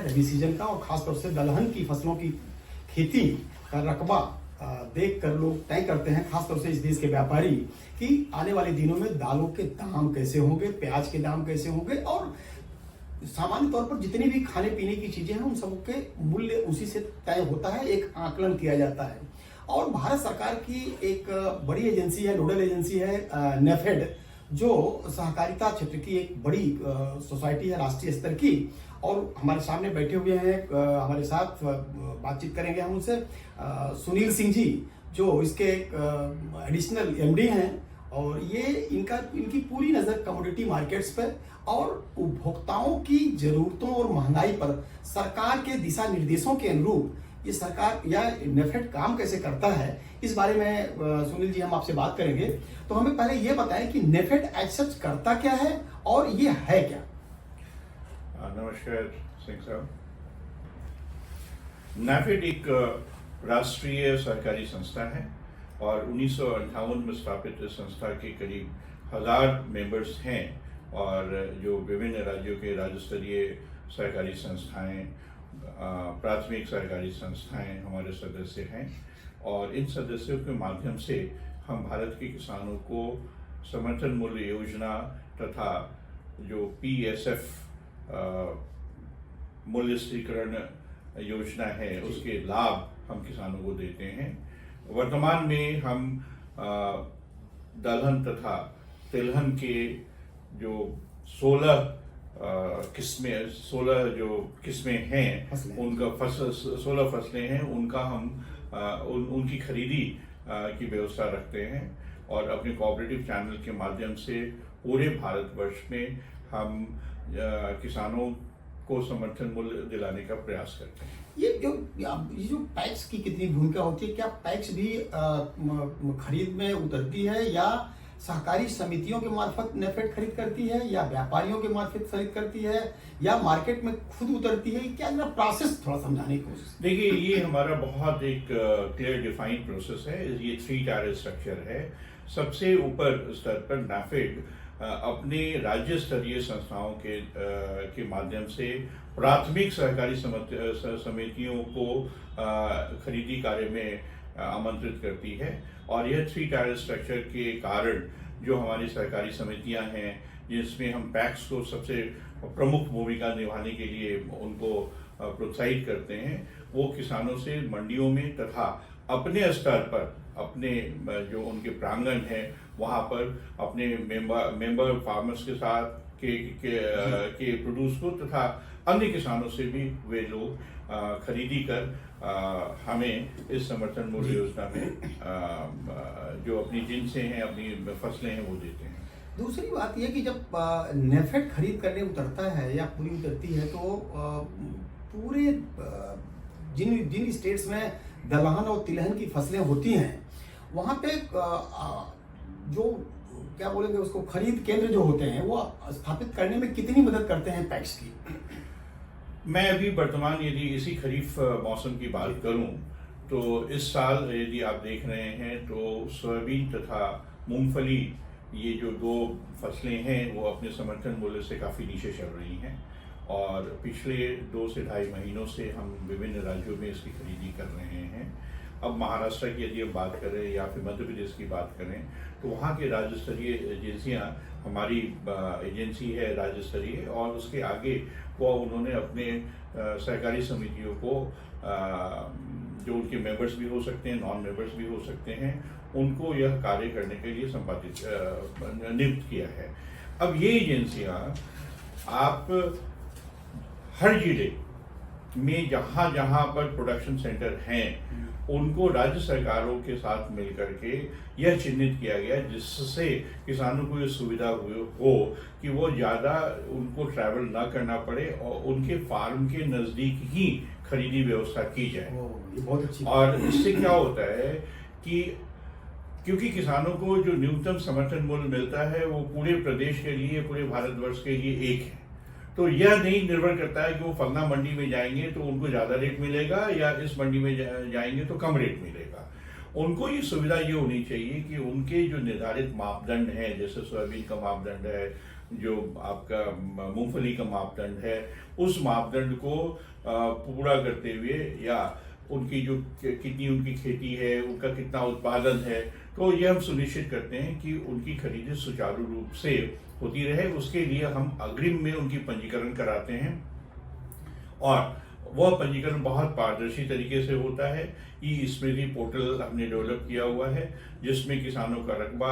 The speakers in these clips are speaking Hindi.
रबी सीजन का और खासतौर से दलहन की फसलों की खेती का रकबा देख कर लोग तय करते हैं, खासतौर से इस देश के व्यापारी, कि आने वाले दिनों में दालों के दाम कैसे होंगे, प्याज के दाम कैसे होंगे और सामान्य तौर पर जितनी भी खाने पीने की चीजें हैं उन सबके मूल्य उसी से तय होता है, एक आकलन किया जाता है। और भारत सरकार की एक बड़ी एजेंसी है, नोडल एजेंसी है नेफेड, जो सहकारिता क्षेत्र की एक बड़ी सोसाइटी है राष्ट्रीय स्तर की, और हमारे सामने बैठे हुए हैं, हमारे साथ बातचीत करेंगे हम उनसे। सुनील सिंह जी जो इसके एडिशनल एमडी हैं, और ये इनकी पूरी नज़र कमोडिटी मार्केट्स पे और उपभोक्ताओं की ज़रूरतों और महंगाई पर सरकार के दिशा निर्देशों के अनुरूप ये सरकार या नेफेड काम कैसे करता है, इस बारे में सुनील जी हम आपसे बात करेंगे। तो हमें पहले ये बताएं कि नेफेड एज सच करता क्या है और ये है क्या। नमस्कार सिंह साहब। नेफेड एक राष्ट्रीय सहकारी संस्था है और 1958 में स्थापित इस संस्था के करीब 1000 मेंबर्स हैं, और जो विभिन्न राज्यों के राज्य स्तरीय सहकारी संस्थाएं, प्राथमिक सहकारी संस्थाएं हमारे सदस्य हैं, और इन सदस्यों के माध्यम से हम भारत के किसानों को समर्थन मूल्य योजना तथा जो PSF मूल्य स्थिरीकरण योजना है उसके लाभ हम किसानों को देते हैं। वर्तमान में हम दलहन तथा तिलहन के जो 16 किस्में हैं, उनका 16 फसलें हैं, उनका हम उनकी खरीदी की व्यवस्था रखते हैं, और अपने कोऑपरेटिव चैनल के माध्यम से पूरे भारतवर्ष में हम किसानों को समर्थन मूल्य दिलाने का प्रयास करते हैं। ये जो पैक्स की कितनी भूमिका होती है, क्या पैक्स भी खरीद में उतरती है, या सहकारी समितियों के मार्फत नेफेड खरीद करती है, या व्यापारियों के मार्फत खरीद करती है, या मार्केट में खुद उतरती है? क्या प्रोसेस थोड़ा समझाने की कोशिश। देखिए, ये हमारा बहुत एक क्लियर डिफाइंड प्रोसेस है। ये 3 टायर स्ट्रक्चर है। सबसे ऊपर स्तर पर नेफेड अपने राज्य स्तरीय संस्थाओं के माध्यम से प्राथमिक सहकारी समितियों को खरीदी कार्य में आमंत्रित करती है, और यह 3 टायर स्ट्रक्चर के कारण जो हमारी सहकारी समितियां हैं, जिसमें हम पैक्स को सबसे प्रमुख भूमिका निभाने के लिए उनको प्रोत्साहित करते हैं, वो किसानों से मंडियों में तथा अपने स्तर पर, अपने जो उनके प्रांगण है वहाँ पर अपने मेंबर फार्मर्स के साथ के प्रोड्यूस को तथा अन्य किसानों से भी वे लोग खरीदी कर हमें इस समर्थन मूल्य योजना में जो अपनी जिनसें हैं, अपनी फसलें हैं, वो देते हैं। दूसरी बात यह कि जब नेफेड खरीद करने उतरता है या पूरी उतरती है, तो पूरे जिन स्टेट्स में दलहन और तिलहन की फसलें होती हैं, वहाँ पे जो क्या बोलेंगे उसको, खरीद केंद्र जो होते हैं वो स्थापित करने में कितनी मदद करते हैं पैक्स की? मैं अभी वर्तमान यदि इसी खरीफ मौसम की बात करूं तो इस साल यदि आप देख रहे हैं तो सोयाबीन तथा मूंगफली, ये जो 2 फसलें हैं, वो अपने समर्थन मूल्य से काफ़ी नीचे चल रही हैं, और पिछले 2 से ढाई महीनों से हम विभिन्न राज्यों में इसकी खरीदी कर रहे हैं। अब महाराष्ट्र की यदि हम बात करें या फिर मध्य प्रदेश की बात करें तो वहाँ के राज्य स्तरीय एजेंसियाँ, हमारी एजेंसी है राज्य स्तरीय, और उसके आगे वो उन्होंने अपने सहकारी समितियों को जो उनके मेंबर्स भी हो सकते हैं, नॉन मेंबर्स भी हो सकते हैं, उनको यह कार्य करने के लिए नियुक्त किया है। अब ये एजेंसियाँ आप हर जिले में जहाँ जहाँ पर प्रोडक्शन सेंटर हैं, उनको राज्य सरकारों के साथ मिलकर के यह चिन्हित किया गया, जिससे किसानों को ये सुविधा हो कि वो ज़्यादा उनको ट्रैवल ना करना पड़े और उनके फार्म के नज़दीक ही खरीदी व्यवस्था की जाए। ये बहुत अच्छी। और इससे क्या होता है कि क्योंकि किसानों को जो न्यूनतम समर्थन मूल्य मिलता है वो पूरे प्रदेश के लिए, पूरे भारतवर्ष के लिए एक है, तो यह नहीं निर्भर करता है कि वो फलना मंडी में जाएंगे तो उनको ज़्यादा रेट मिलेगा या इस मंडी में जाएंगे तो कम रेट मिलेगा। उनको ये सुविधा ये होनी चाहिए कि उनके जो निर्धारित मापदंड हैं, जैसे सोयाबीन का मापदंड है, जो आपका मूंगफली का मापदंड है, उस मापदंड को पूरा करते हुए, या उनकी जो कितनी उनकी खेती है, उनका कितना उत्पादन है, तो ये हम सुनिश्चित करते हैं कि उनकी खरीदें सुचारू रूप से होती रहे। उसके लिए हम अग्रिम में उनकी पंजीकरण कराते हैं, और वह पंजीकरण बहुत पारदर्शी तरीके से होता है। ई स्मृति पोर्टल हमने डेवलप किया हुआ है, जिसमें किसानों का रकबा,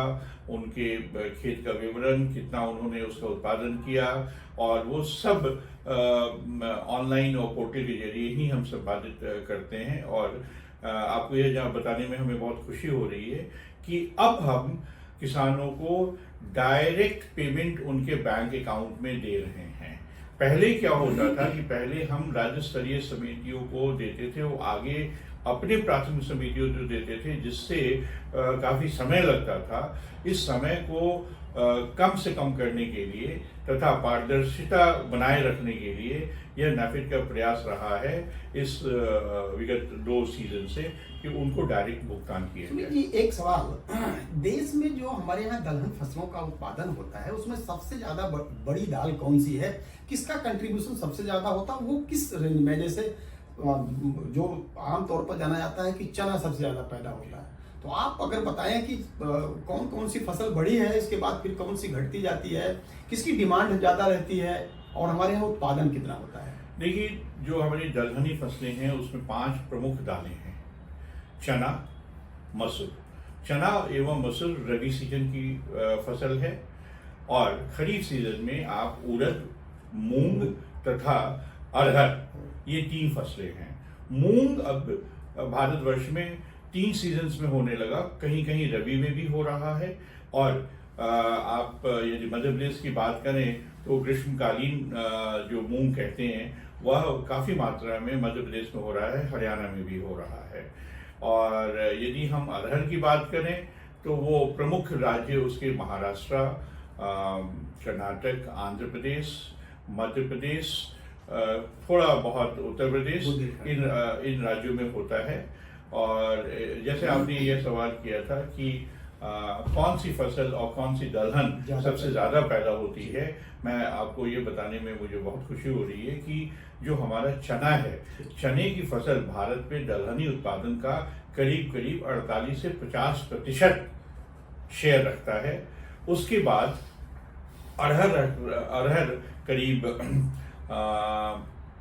उनके खेत का विवरण, कितना उन्होंने उसका उत्पादन किया, और वो सब ऑनलाइन और पोर्टल के जरिए ही हम संपादित करते हैं। और आपको यह जहाँ बताने में हमें बहुत खुशी हो रही है कि अब हम किसानों को डायरेक्ट पेमेंट उनके बैंक अकाउंट में दे रहे हैं। पहले क्या होता था कि पहले हम राज्य स्तरीय समितियों को देते थे, वो आगे अपने प्राथमिक समितियों को देते थे, जिससे काफी समय लगता था। इस समय को कम से कम करने के लिए तथा पारदर्शिता बनाए रखने के लिए यह नाफेड का प्रयास रहा है इस विगत 2 सीजन से, कि उनको डायरेक्ट भुगतान किया जाए। जी, एक सवाल, देश में जो हमारे यहाँ दलहन फसलों का उत्पादन होता है, उसमें सबसे ज्यादा बड़ी दाल कौन सी है, किसका कंट्रीब्यूशन सबसे ज्यादा होता है, वो किस रेंज में? जैसे जो आमतौर पर जाना जाता है कि चना सबसे ज्यादा पैदा होता है, तो आप अगर बताएं कि कौन कौन सी फसल बढ़ी है, इसके बाद फिर कौन सी घटती जाती है, किसकी डिमांड ज्यादा रहती है, और हमारे यहाँ उत्पादन कितना होता है? देखिए, जो हमारी दलहनी फसलें हैं उसमें 5 प्रमुख दालें हैं। चना, मसूर। चना एवं मसूर रबी सीजन की फसल है, और खरीफ सीजन में आप उड़द, मूंग तथा अरहर, ये 3 फसलें हैं। मूंग अब भारतवर्ष में 3 सीजन्स में होने लगा, कहीं कहीं रबी में भी हो रहा है। और आप यदि मध्य प्रदेश की बात करें तो ग्रीष्मकालीन जो मूंग कहते हैं, वह काफ़ी मात्रा में मध्य प्रदेश में हो रहा है, हरियाणा में भी हो रहा है। और यदि हम अरहर की बात करें तो वो प्रमुख राज्य उसके महाराष्ट्र, कर्नाटक, आंध्र प्रदेश, मध्य प्रदेश, थोड़ा बहुत उत्तर प्रदेश, इन राज्यों में होता है। और जैसे आपने ये सवाल किया था कि कौन सी फसल और कौन सी दलहन सबसे ज़्यादा पैदा होती है, मैं आपको ये बताने में मुझे बहुत खुशी हो रही है कि जो हमारा चना है, चने की फसल भारत में दलहनी उत्पादन का करीब करीब 48 से 50% शेयर रखता है। उसके बाद अरहर करीब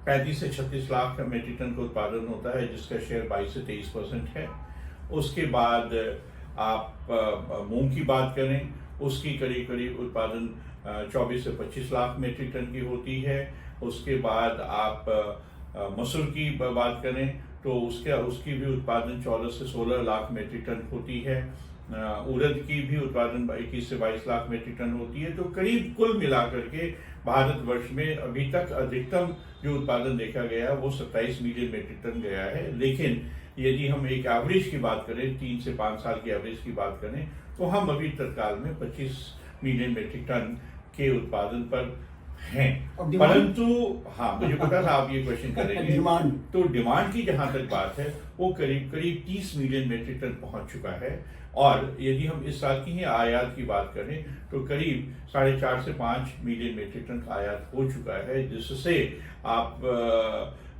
35 से 36 लाख मेट्रिक टन का उत्पादन होता है, जिसका शेयर 22 से 23% है। उसके बाद आप मूंग की बात करें, उसकी करीब करीब उत्पादन 24 से 25 लाख मेट्रिक टन की होती है। उसके बाद आप मसूर की बात करें तो उसकी भी उत्पादन 14 से 16 लाख मेट्रिक टन होती है। उड़द की भी उत्पादन 21 से 22 लाख मेट्रिक टन होती है। तो करीब कुल मिलाकर के भारतवर्ष में अभी तक अधिकतम जो उत्पादन देखा गया वो 27 मिलियन मेट्रिक टन गया है। लेकिन यदि हम एक एवरेज की बात करें, 3 से 5 साल की एवरेज की बात करें, तो हम अभी तत्काल में 25 मिलियन मेट्रिक टन के उत्पादन पर हैं। परंतु हाँ, मुझे पता था आप ये क्वेश्चन करेंगे। तो डिमांड की जहां तक बात है, वो करीब करीब 30 मिलियन मेट्रिक टन पहुंच चुका है। और यदि हम इस साल की ही आयात की बात करें तो करीब 4.5 से 5 मिलियन मेट्रिक टन का आयात हो चुका है, जिससे आप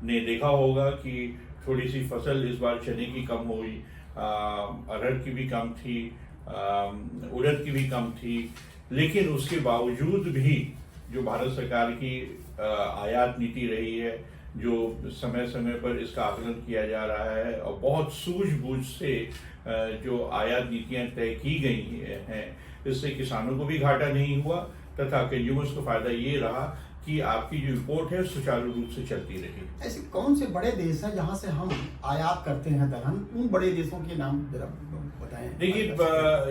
ने देखा होगा कि थोड़ी सी फसल इस बार चने की कम हुई, अरहर की भी कम थी, उड़द की भी कम थी। लेकिन उसके बावजूद भी जो भारत सरकार की आयात नीति रही है, जो समय समय पर इसका आकलन किया जा रहा है और बहुत सूझबूझ से जो आयात नीतियां तय की गई हैं, इससे किसानों को भी घाटा नहीं हुआ तथा कंज्यूमर्स को फायदा ये रहा कि आपकी जो इम्पोर्ट है सुचारू रूप से चलती रही। ऐसे कौन से बड़े देश हैं जहां से हम आयात करते हैं दलहन? उन बड़े देशों के नाम जरा बताएं। देखिए,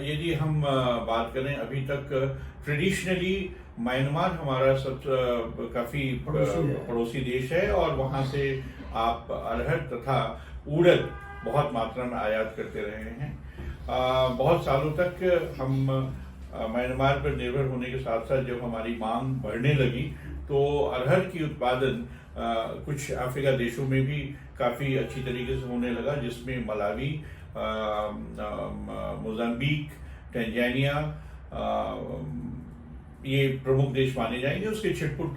यदि हम बात करें, अभी तक ट्रेडिशनली म्यांमार हमारा सब काफी पड़ोसी देश है, और वहां से आप अरहर तथा उड़द बहुत मात्रा में आयात करते रहे हैं। बहुत सालों तक हम म्यांमार पर निर्भर होने के साथ साथ जब हमारी मांग बढ़ने लगी तो अरहर की उत्पादन कुछ अफ्रीका देशों में भी काफ़ी अच्छी तरीके से होने लगा, जिसमें मलावी, मोजाम्बिक, टंजानिया, ये प्रमुख देश माने जाएंगे। उसके छिटपुट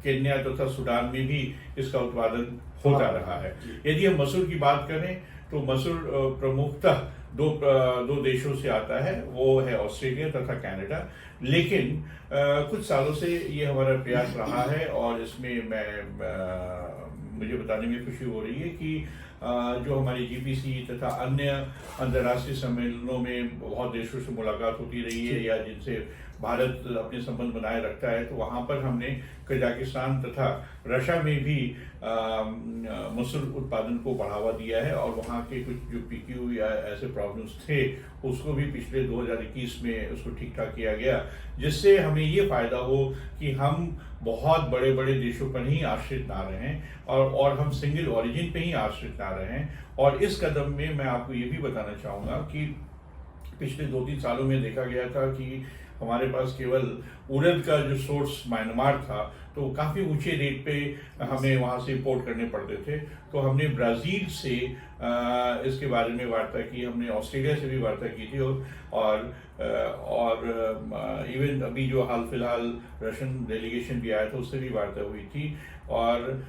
केन्या तथा सूडान में भी इसका उत्पादन होता रहा है। यदि हम मसूर की बात करें तो मसूर प्रमुखतः दो देशों से आता है, वो है ऑस्ट्रेलिया तथा कनाडा। लेकिन कुछ सालों से ये हमारा प्रयास रहा है और इसमें मुझे बताने में खुशी हो रही है कि जो हमारी जीपीसी तथा अन्य अंतर्राष्ट्रीय सम्मेलनों में बहुत देशों से मुलाकात होती रही है या जिनसे भारत अपने संबंध बनाए रखता है, तो वहाँ पर हमने कजाकिस्तान तथा रशिया में भी मसूर उत्पादन को बढ़ावा दिया है और वहाँ के कुछ जो पीक्यू या ऐसे प्रॉब्लम्स थे उसको भी पिछले 2021 में उसको ठीक ठाक किया गया, जिससे हमें ये फायदा हो कि हम बहुत बड़े बड़े देशों पर ही आश्रित ना रहें और हम सिंगल ओरिजिन पे ही आश्रित ना रहें। और इस कदम में मैं आपको ये भी बताना चाहूँगा कि पिछले 2-3 सालों में देखा गया था कि हमारे पास केवल उड़द का जो सोर्स म्यांमार था, तो काफ़ी ऊंचे रेट पे हमें वहाँ से इंपोर्ट करने पड़ते थे। तो हमने ब्राज़ील से इसके बारे में वार्ता की, हमने ऑस्ट्रेलिया से भी वार्ता की थी और इवन अभी जो हाल फिलहाल रशियन डेलीगेशन भी आया था उससे भी वार्ता हुई थी। और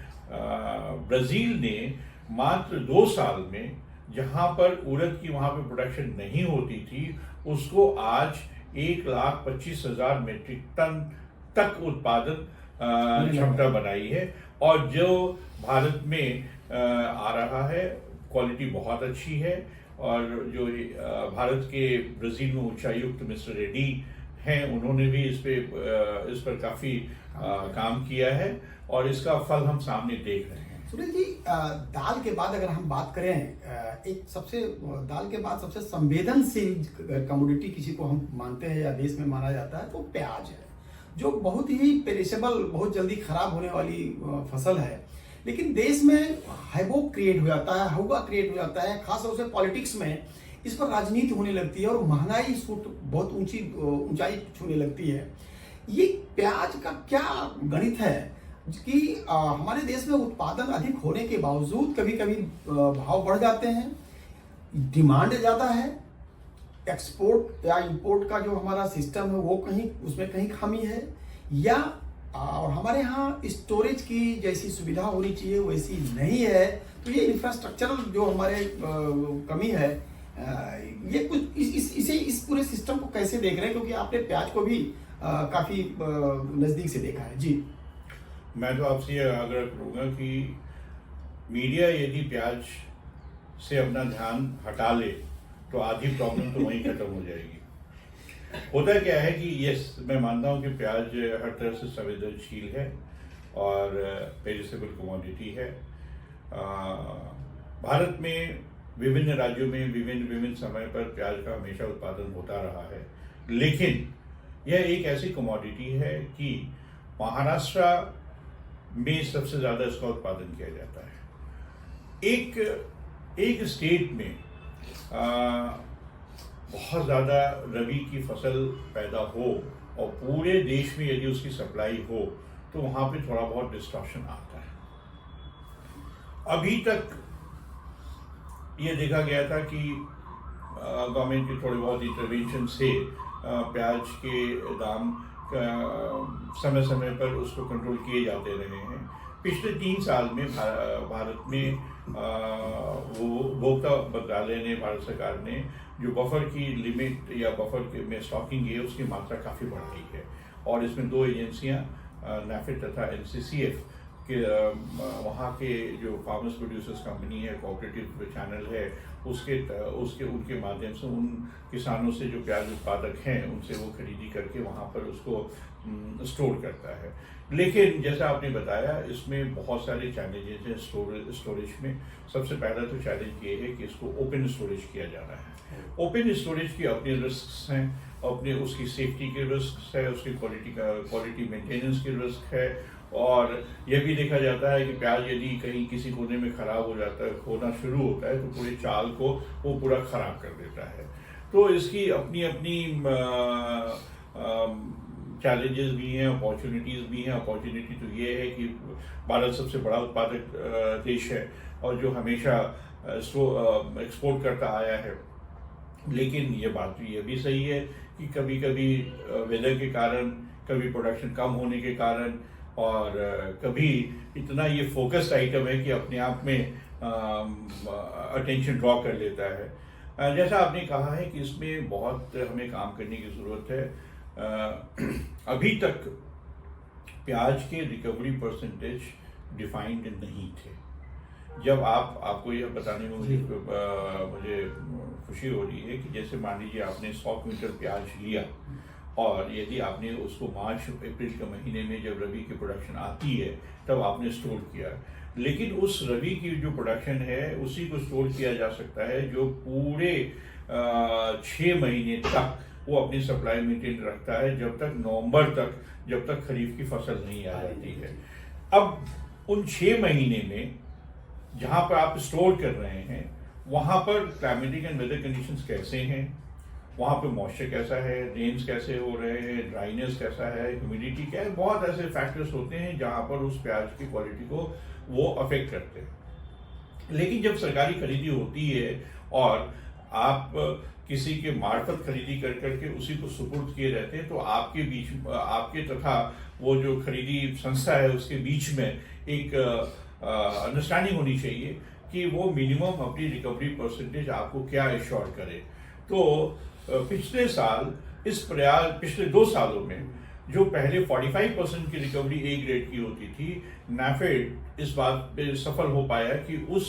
ब्राज़ील ने मात्र 2 साल में जहाँ पर उड़द की वहाँ पे प्रोडक्शन नहीं होती थी, उसको आज 1,25,000 मीट्रिक टन तक उत्पादन क्षमता बनाई है। और जो भारत में आ रहा है क्वालिटी बहुत अच्छी है। और जो भारत के ब्राज़ील में उच्चायुक्त मिस्टर रेड्डी हैं, उन्होंने भी इस पर काफ़ी काम किया है और इसका फल हम सामने देख रहे हैं। सुनील जी, दाल के बाद अगर हम बात करें, दाल के बाद सबसे संवेदनशील कमोडिटी किसी को हम मानते हैं या देश में माना जाता है तो प्याज है, जो बहुत ही पेरिशेबल, बहुत जल्दी खराब होने वाली फसल है। लेकिन देश में हैवोक क्रिएट हो जाता है, हौवा क्रिएट हो जाता है, खासतौर से पॉलिटिक्स में इस पर राजनीति होने लगती है और महंगाई बहुत ऊंचाई छूने लगती है। ये प्याज का क्या गणित है कि हमारे देश में उत्पादन अधिक होने के बावजूद कभी कभी भाव बढ़ जाते हैं, डिमांड ज़्यादा है, एक्सपोर्ट या इंपोर्ट का जो हमारा सिस्टम है वो उसमें कहीं खामी है, या और हमारे यहाँ स्टोरेज की जैसी सुविधा होनी चाहिए वैसी नहीं है। तो ये इंफ्रास्ट्रक्चरल जो हमारे कमी है, ये कुछ इस पूरे सिस्टम को कैसे देख रहे हैं, क्योंकि आपने प्याज को भी काफ़ी नज़दीक से देखा है। जी, मैं तो आपसे ये आग्रह करूँगा कि मीडिया यदि प्याज से अपना ध्यान हटा ले तो आधी प्रॉब्लम तो वहीं खत्म हो जाएगी। होता क्या है कि यस, मैं मानता हूँ कि प्याज हर तरह से संवेदनशील है और पेरिसेबल कमोडिटी है। भारत में विभिन्न राज्यों में विभिन्न समय पर प्याज का हमेशा उत्पादन होता रहा है, लेकिन यह एक ऐसी कमोडिटी है कि महाराष्ट्र में सबसे ज़्यादा इसका उत्पादन किया जाता है। एक स्टेट में बहुत ज़्यादा रबी की फसल पैदा हो और पूरे देश में यदि उसकी सप्लाई हो तो वहाँ पे थोड़ा बहुत डिस्टॉर्शन आता है। अभी तक ये देखा गया था कि गवर्नमेंट के थोड़े बहुत इंटरवेंशन से प्याज के दाम समय समय पर उसको कंट्रोल किए जाते रहे हैं। पिछले 3 साल में भारत में उपभोक्ता मंत्रालय ने, भारत सरकार ने जो बफर की लिमिट या बफर के में स्टॉकिंग है उसकी मात्रा काफ़ी बढ़ाई है। और इसमें 2 एजेंसियां नाफेड तथा एनसीसीएफ के वहाँ के जो फार्मर्स प्रोड्यूसर्स कंपनी है, कोऑपरेटिव चैनल है, उनके माध्यम से उन किसानों से जो प्याज उत्पादक हैं उनसे वो खरीदी करके वहाँ पर उसको स्टोर करता है। लेकिन जैसा आपने बताया, इसमें बहुत सारे चैलेंजेस हैं स्टोरेज में। सबसे पहला तो चैलेंज ये है कि इसको ओपन स्टोरेज किया जा रहा है। ओपन स्टोरेज की अपने रिस्क हैं, अपने उसकी सेफ्टी के रिस्क है, उसकी क्वालिटी मेंटेनेंस के रिस्क है। और यह भी देखा जाता है कि प्याज यदि कहीं किसी कोने में ख़राब हो जाता है, होना शुरू होता है, तो पूरे चाल को वो पूरा ख़राब कर देता है। तो इसकी अपनी चैलेंजेस भी हैं, अपॉर्चुनिटीज़ भी हैं। अपॉर्चुनिटी तो ये है कि भारत सबसे बड़ा उत्पादक देश है और जो हमेशा एक्सपोर्ट करता आया है। लेकिन ये बात तो ये भी सही है कि कभी कभी वेदर के कारण कभी प्रोडक्शन कम होने के कारण, और कभी इतना ये फोकस्ड आइटम है कि अपने आप में अटेंशन ड्रॉ कर लेता है। जैसा आपने कहा है कि इसमें बहुत हमें काम करने की ज़रूरत है। अभी तक प्याज के रिकवरी परसेंटेज डिफाइंड नहीं थे। जब आपको यह बताने में मुझे खुशी हो रही है कि जैसे मान लीजिए आपने 100 क्विंटल प्याज लिया, और यदि आपने उसको मार्च अप्रैल के महीने में जब रबी की प्रोडक्शन आती है तब आपने स्टोर किया, लेकिन उस रबी की जो प्रोडक्शन है उसी को स्टोर किया जा सकता है जो पूरे 6 महीने तक वो अपनी सप्लाई मेंटेन रखता है, जब तक नवंबर तक, जब तक खरीफ की फसल नहीं आ जाती है। अब उन 6 महीने में जहां पर आप स्टोर कर रहे हैं वहां पर क्लाइमेटिक एंड वेदर कंडीशंस कैसे हैं, वहाँ पे मॉइस्चर कैसा है, रेन्स कैसे हो रहे हैं, ड्राइनेस कैसा है, ह्यूमिडिटी क्या है, बहुत ऐसे फैक्टर्स होते हैं जहाँ पर उस प्याज की क्वालिटी को वो अफेक्ट करते हैं। लेकिन जब सरकारी खरीदी होती है और आप किसी के मार्फत खरीदी कर करके उसी को सुपुर्द किए रहते हैं, तो आपके बीच, आपके तथा वो जो खरीदी संस्था है उसके बीच में एक अंडरस्टैंडिंग होनी चाहिए कि वो मिनिमम अपनी रिकवरी परसेंटेज आपको क्या एश्योर करे। तो पिछले साल पिछले 2 सालों में जो पहले 45% की रिकवरी ए ग्रेड की होती थी, नाफेड इस बात पे सफल हो पाया कि उस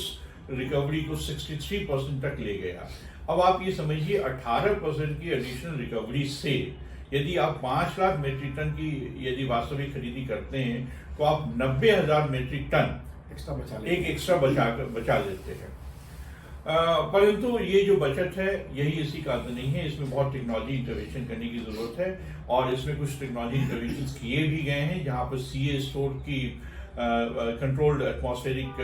रिकवरी को 63% तक ले गया। अब आप ये समझिए 18% की एडिशनल रिकवरी से यदि आप 5 लाख मीट्रिक टन की यदि वास्तविक खरीदी करते हैं तो आप 90,000 मीट्रिक टन एक्स्ट्रा बचा लेते हैं। परंतु ये जो बचत है यही इसी का अंत नहीं है, इसमें बहुत टेक्नोलॉजी इंटरवेंशन करने की जरूरत है, और इसमें कुछ टेक्नोलॉजी इंटरवेंशन किए भी गए हैं जहां पर सीए स्टोर की कंट्रोल्ड एटमॉस्फेरिक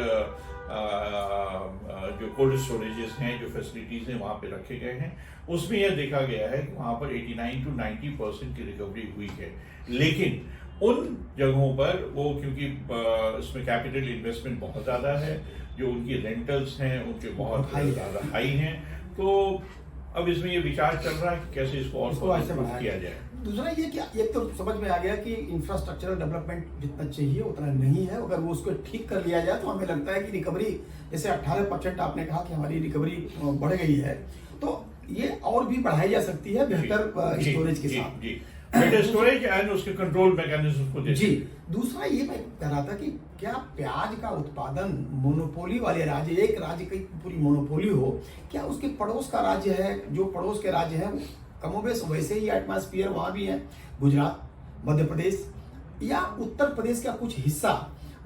जो कोल्ड स्टोरेजेस हैं, जो फैसिलिटीज हैं वहां पे रखे गए हैं। उसमें यह देखा गया है कि वहां पर 89 to 90% की रिकवरी हुई है। लेकिन उन जगहों पर वो क्योंकि इसमें कैपिटल इन्वेस्टमेंट बहुत ज़्यादा है, जो उनकी रेंटल्स हैं उनके बहुत ज़्यादा हाई हैं, तो अब इसमें ये विचार चल रहा है कि कैसे इसको और किया जाए। दूसरा ये कि एक तो समझ में आ गया कि इंफ्रास्ट्रक्चरल डेवलपमेंट जितना चाहिए उतना नहीं है, अगर वो उसको ठीक कर लिया जाए तो हमें लगता है कि रिकवरी, जैसे 18% आपने कहा कि हमारी रिकवरी बढ़ गई है, तो ये और भी बढ़ाई जा सकती है बेहतर स्टोरेज के साथ। बेटर स्टोरेज एंड उसके कंट्रोल मैकेनिज्म को जी। दूसरा ये मैं कह रहा था कि क्या प्याज का उत्पादन मोनोपोली वाले राज्य, एक राज्य की पूरी मोनोपोली हो, क्या उसके पड़ोस का राज्य है, जो पड़ोस के राज्य है कमोबेश वैसे ही एटमॉस्फेयर वहां भी है, गुजरात, मध्य प्रदेश या उत्तर प्रदेश का कुछ हिस्सा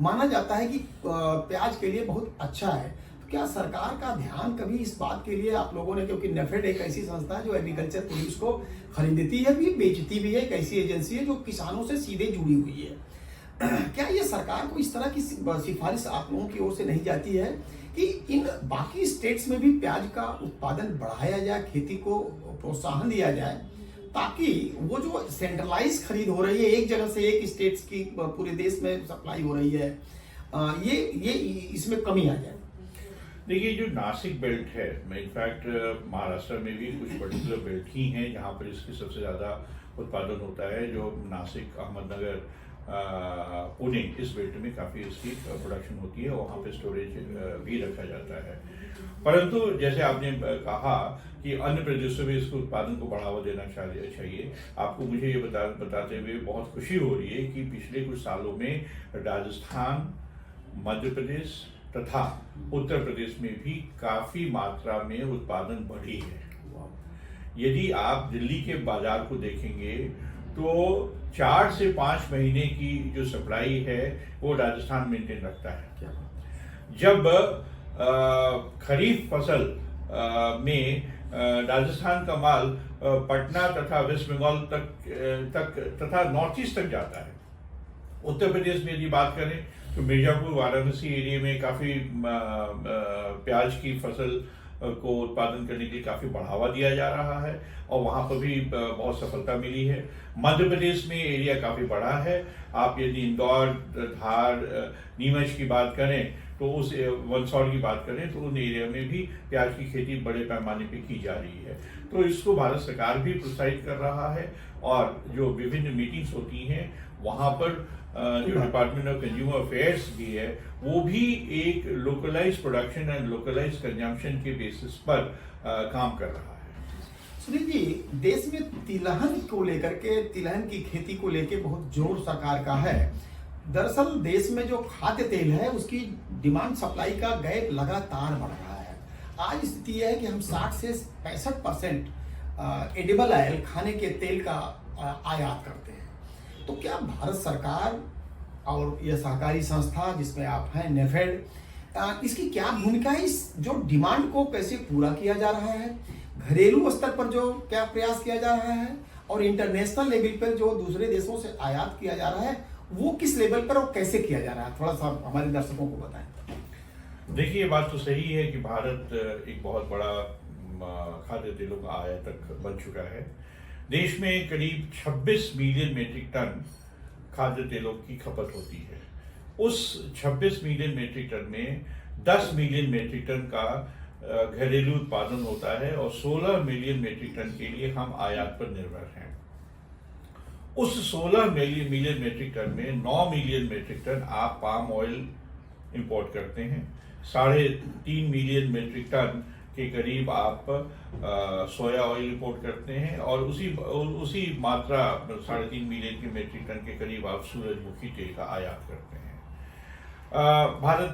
माना जाता है कि प्याज के लिए बहुत अच्छा है। तो क्या सरकार का ध्यान कभी इस बात के लिए आप लोगों ने, क्योंकि नेफेड एक ऐसी संस्था है जो एग्रीकल्चर प्रोड्यूस को खरीदती है भी, बेचती भी है, एक ऐसी एजेंसी है जो किसानों से सीधे जुड़ी हुई है, क्या ये सरकार को इस तरह की सिफारिश आप लोगों की ओर से नहीं जाती है कि इन बाकी स्टेट्स में भी प्याज का उत्पादन बढ़ाया जाए, खेती को प्रोत्साहन दिया जाए, ताकि वो जो सेंट्रलाइज खरीद हो रही है, एक जगह से एक स्टेट्स की पूरे देश में सप्लाई हो रही है, ये इसमें कमी आ जाए। देखिए, जो नासिक बेल्ट है, इनफैक्ट महाराष्ट्र में भी कुछ पर्टिकुलर बेल्ट ही हैं जहाँ पर इसकी सबसे ज़्यादा उत्पादन होता है, जो नासिक, अहमदनगर, पुणे, इस बेल्ट में काफ़ी इसकी प्रोडक्शन होती है, वहाँ पे स्टोरेज भी रखा जाता है। परंतु जैसे आपने कहा कि अन्य प्रदेशों में इसको उत्पादन को बढ़ावा देना चाहिए, आपको मुझे ये बताते हुए बहुत खुशी हो रही है कि पिछले कुछ सालों में राजस्थान, मध्य प्रदेश तथा उत्तर प्रदेश में भी काफ़ी मात्रा में उत्पादन बढ़ी है। यदि आप दिल्ली के बाजार को देखेंगे तो 4 से 5 महीने की जो सप्लाई है वो राजस्थान मेंटेन रखता है। जब खरीफ फसल में राजस्थान का माल पटना तथा वेस्ट बंगाल तक तथा नॉर्थ ईस्ट तक जाता है। उत्तर प्रदेश में यदि बात करें तो मिर्जापुर, वाराणसी एरिया में काफ़ी प्याज की फसल को उत्पादन करने के लिए काफ़ी बढ़ावा दिया जा रहा है और वहाँ पर भी बहुत सफलता मिली है। मध्य प्रदेश में एरिया काफ़ी बड़ा है। आप यदि इंदौर, धार, नीमच की बात करें तो उस मंदसौर की बात करें तो उन एरिया में भी प्याज की खेती बड़े पैमाने पे की जा रही है। तो इसको भारत सरकार भी प्रोत्साहित कर रहा है और जो विभिन्न मीटिंग्स होती हैं वहाँ पर जो डिपार्टमेंट ऑफ कंज्यूमर अफेयर्स भी है वो भी एक localise production and localise consumption के बेसिस पर काम कर रहा है। सुनील जी, देश में तिलहन को लेकर के, तिलहन की खेती को लेकर बहुत जोर सरकार का है। दरअसल देश में जो खाद्य तेल है उसकी डिमांड सप्लाई का गैप लगातार बढ़ रहा है। आज स्थिति यह है कि हम 60 से 65% एडिबल ऑयल, खाने के तेल का आयात करते हैं। तो क्या भारत सरकार और यह सहकारी संस्था जिसमें आप हैं, नेफेड, इसकी क्या भूमिका है? इस जो डिमांड को कैसे पूरा किया जा रहा है, घरेलू स्तर पर जो क्या प्रयास किया जा रहा है, और इंटरनेशनल लेवल पर जो दूसरे देशों से आयात किया जा रहा है वो किस लेवल पर और कैसे किया जा रहा है, थोड़ा सा हमारे दर्शकों को बताएं। देखिए, बात तो सही है कि भारत एक बहुत बड़ा खाद्य तेलों का आयातक बन चुका है। देश में करीब 26 मिलियन मीट्रिक टन खाद्य तेलों की खपत होती है। उस 26 मिलियन मीट्रिक टन में 10 मिलियन मीट्रिक टन का घरेलू उत्पादन होता है और 16 मिलियन मीट्रिक टन के लिए हम आयात पर निर्भर हैं। उस 16 मिलियन मीट्रिक टन में 9 मिलियन मीट्रिक टन आप पाम ऑयल इंपोर्ट करते हैं, 3.5 मिलियन मीट्रिक टन के करीब आप सोया ऑयल इंपोर्ट करते हैं और उसी मात्रा 3.5 मिलियन के मीट्रिक टन के करीब आप सूरजमुखी तेल का आयात करते हैं। भारत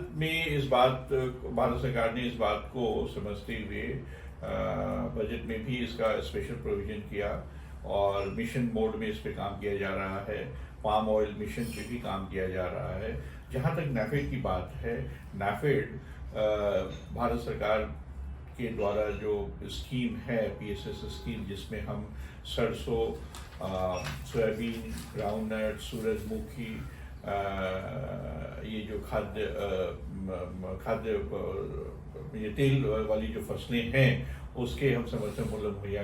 सरकार ने इस बात को समझते हुए बजट में भी इसका स्पेशल प्रोविजन किया और मिशन मोड में इस पे काम किया जा रहा है। पाम ऑयल मिशन पे भी काम किया जा रहा है। जहाँ तक नाफेड की बात है, नाफेड भारत सरकार के द्वारा जो स्कीम है, PSS स्कीम, जिसमें हम सरसों, सोयाबीन, ग्राउंडनट, सूरजमुखी, ये जो खाद्य ये तेल वाली जो फसलें हैं उसके हम समर्थन मूल्य मुहैया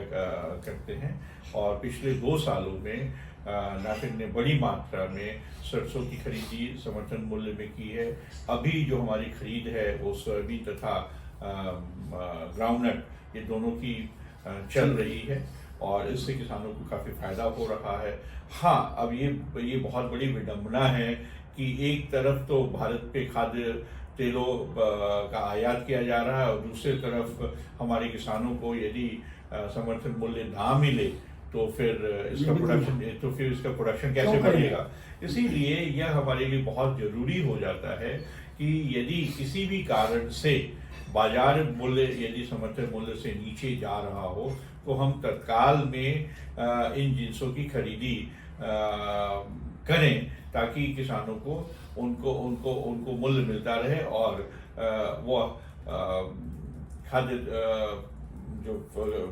करते हैं। और पिछले 2 सालों में नाफेड ने बड़ी मात्रा में सरसों की खरीदी समर्थन मूल्य में की है। अभी जो हमारी खरीद है वो सोयाबीन तथा ग्राउंडनट, ये दोनों की चल रही है और इससे किसानों को काफ़ी फायदा हो रहा है। हाँ, अब ये बहुत बड़ी विडंबना है कि एक तरफ तो भारत पे खाद्य तेलों का आयात किया जा रहा है और दूसरी तरफ हमारे किसानों को यदि समर्थन मूल्य ना मिले तो फिर इसका प्रोडक्शन कैसे बढ़ेगा। इसीलिए यह हमारे लिए बहुत जरूरी हो जाता है कि यदि किसी भी कारण से बाजार मूल्य यदि समर्थन मूल्य से नीचे जा रहा हो तो हम तत्काल में इन जिंसों की खरीदी करें ताकि किसानों को उनको मूल्य मिलता रहे और वो खाद्य जो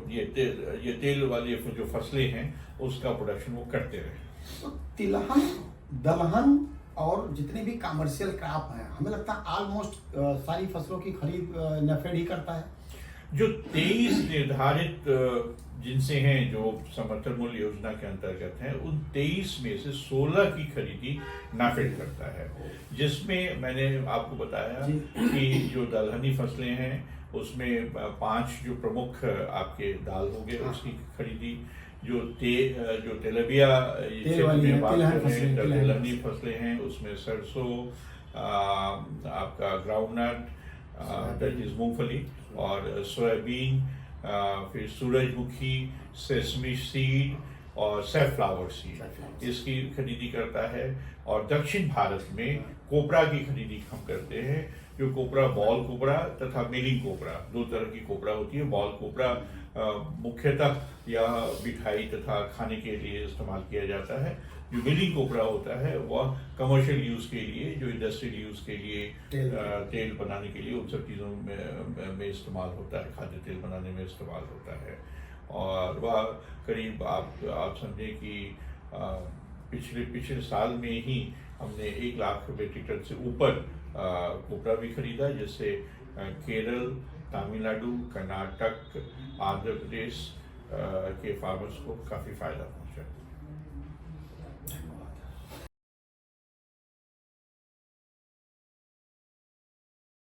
ये तेल वाली जो फसलें हैं उसका प्रोडक्शन वो करते रहे। तो तिलहन, दलहन और जितने भी कमर्शियल क्रॉप हैं, हमें लगता है ऑलमोस्ट सारी फसलों की खरीद नेफेड ही करता है। जो 23 निर्धारित जिनसे हैं जो समर्थन मूल्य योजना के अंतर्गत हैं, उन 23 में से 16 की खरीदी नाफेड करता है, जिसमें मैंने आपको बताया कि जो दलहनी फसलें हैं उसमें 5 जो प्रमुख आपके दाल हो गए उसकी खरीदी, जो तेलबिया तिलहनी फसलें हैं उसमें सरसों, आपका ग्राउंडनट दैट इज मूंगफली और सोयाबीन, फिर सूरजमुखी, सेसमी सीड और सैफ्लावर सीड, इसकी खरीदी करता है। और दक्षिण भारत में कोपरा की खरीदी हम करते हैं, जो कोपरा, बॉल कोपरा तथा मिलिंग कोपरा, 2 तरह की कोपरा होती है। बॉल कोपरा मुख्यतः या मिठाई तथा खाने के लिए इस्तेमाल किया जाता है। जो मिलिंग कोपरा होता है वह कमर्शियल यूज़ के लिए, जो इंडस्ट्रियल यूज़ के लिए तेल बनाने के लिए उन सब चीज़ों में इस्तेमाल होता है, खाद्य तेल बनाने में इस्तेमाल होता है। और वह करीब आप समझें कि पिछले साल में ही हमने 1 लाख मीट्रिक टन से ऊपर कोपरा भी खरीदा, जिससे केरल, तमिलनाडु, कर्नाटक, आंध्र प्रदेश के फार्मर्स को काफ़ी फायदा हुआ।